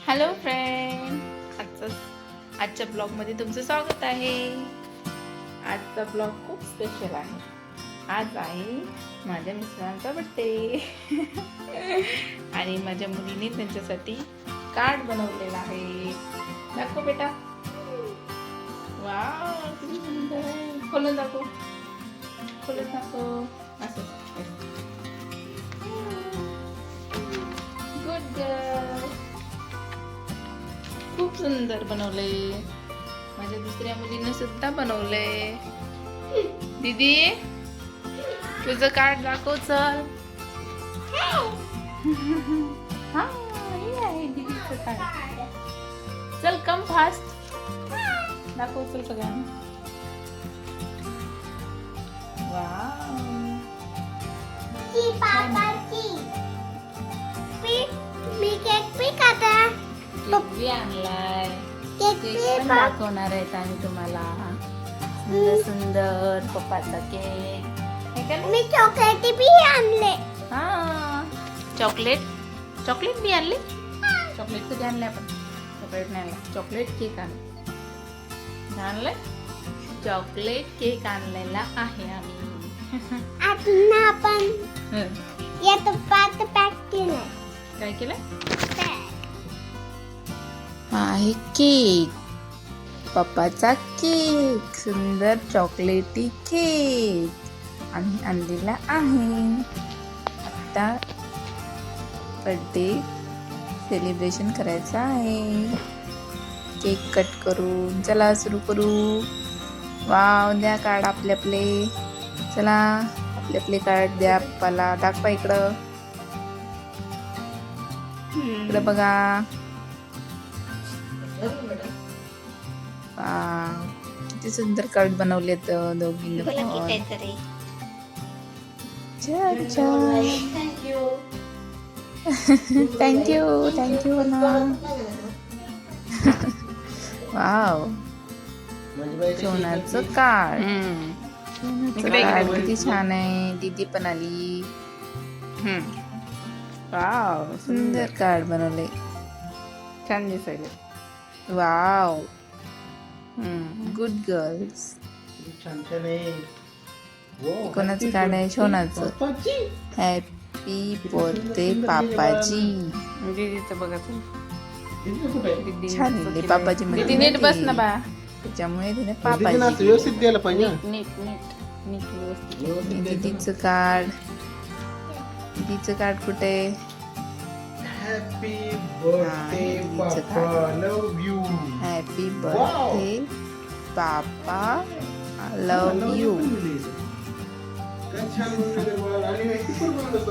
Hello friend, आजच्या ब्लॉगमध्ये तुमचं स्वागत आहे. आजचा ब्लॉग खूप स्पेशल आहे. आज आहे माझ्या मिस्टरांचा बर्थडे आणि माझ्या मुलीने त्यांच्यासाठी कार्ड बनवलेला आहे. दाखव बेटा. वाव, किती सुंदर आहे. खोलून दाखव, खोलून दाखव. असं गुड गर्ल. खूप सुंदर बनवले. माझ्या दुसऱ्या मुलीने सुद्धा बनवले. दीदी, तुझं कार्ड दाखव. चल. हा, हे आहे दीदीचं कार्ड. चल, कम फास्ट. दाखव चल सगळ्यांना. वाव, मी केक पी खाता. केक बी आणलाय. केक पण दाखवणार आहेत आम्ही तुम्हाला. सुंदर सुंदर पप्पाचा केक. हे का नाही? मी चॉकलेट बी आणले. हा, चॉकलेट बी आणले. चॉकलेट कधी आणले आपण? चॉकलेट नाही आणलं. चॉकलेट केक आणलाय. चॉकलेट केक आणलेला आहे आम्ही. आता आपण या टप्प्यात पॅक केलं. काय केलं? आहे केक. पप्पाचा केक. सुंदर चॉकलेटी केक आम्ही आणलेला आहे. आता बर्थडे सेलिब्रेशन करायचं आहे. केक कट करून चला सुरू करू. वाव, द्या कार्ड आपले आपले. चला, आपले कार्ड द्या पप्पाला. दाखवा इकडं. इकडं बघा. किती सुंदर कार्ड बनवलेत दोघींनी पण. थँक्यू ना. Wow, सोनाचं card. कार्ड किती छान आहे. दीदी पण आली. वाव, सुंदर कार्ड बनवले. छान दिसायले. Wow, good girls. कोणाचं कार्ड आहे? शोनाचं. Happy birthday पापाजी. दीदीचं बघा. छान लिहिले पापाजी. दीदी नीट बस ना बा. त्याच्यामुळे तिने पापाजी व्यवस्थित द्यायला पाहिजे. नीट व्यवस्थित. दीदीचं कार्ड. दीदीचं कार्ड कुठे? Happy birthday papa, love you. Happy birthday papa, love you.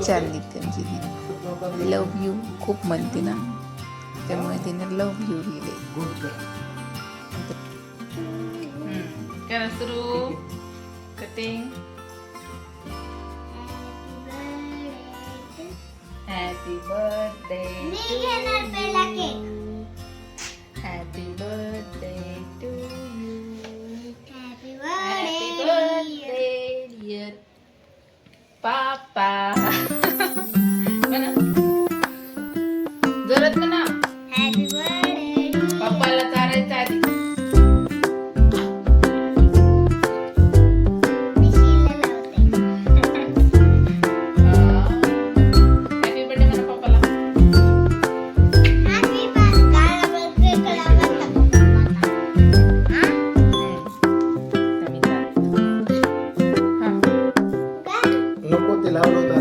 छान लिहिते आमची दीदी. लव यू खूप म्हणते ना, त्यामुळे तिने लव यू लिहिले. करा सुरू. कटिंग. हॅपी बर्थडे मी घेणार पहिला cake. Happy birthday to you. Happy happy birthday. Birthday dear papa. म्हणा जोरात म्हणा. Happy birthday. पप्पाला चारायचं आधी. मी शिला लावते. हॅपी बर्थडे म्हणा पप्पाला. Happy birthday. काला बर्थडे हा? नको ते लावलं होतं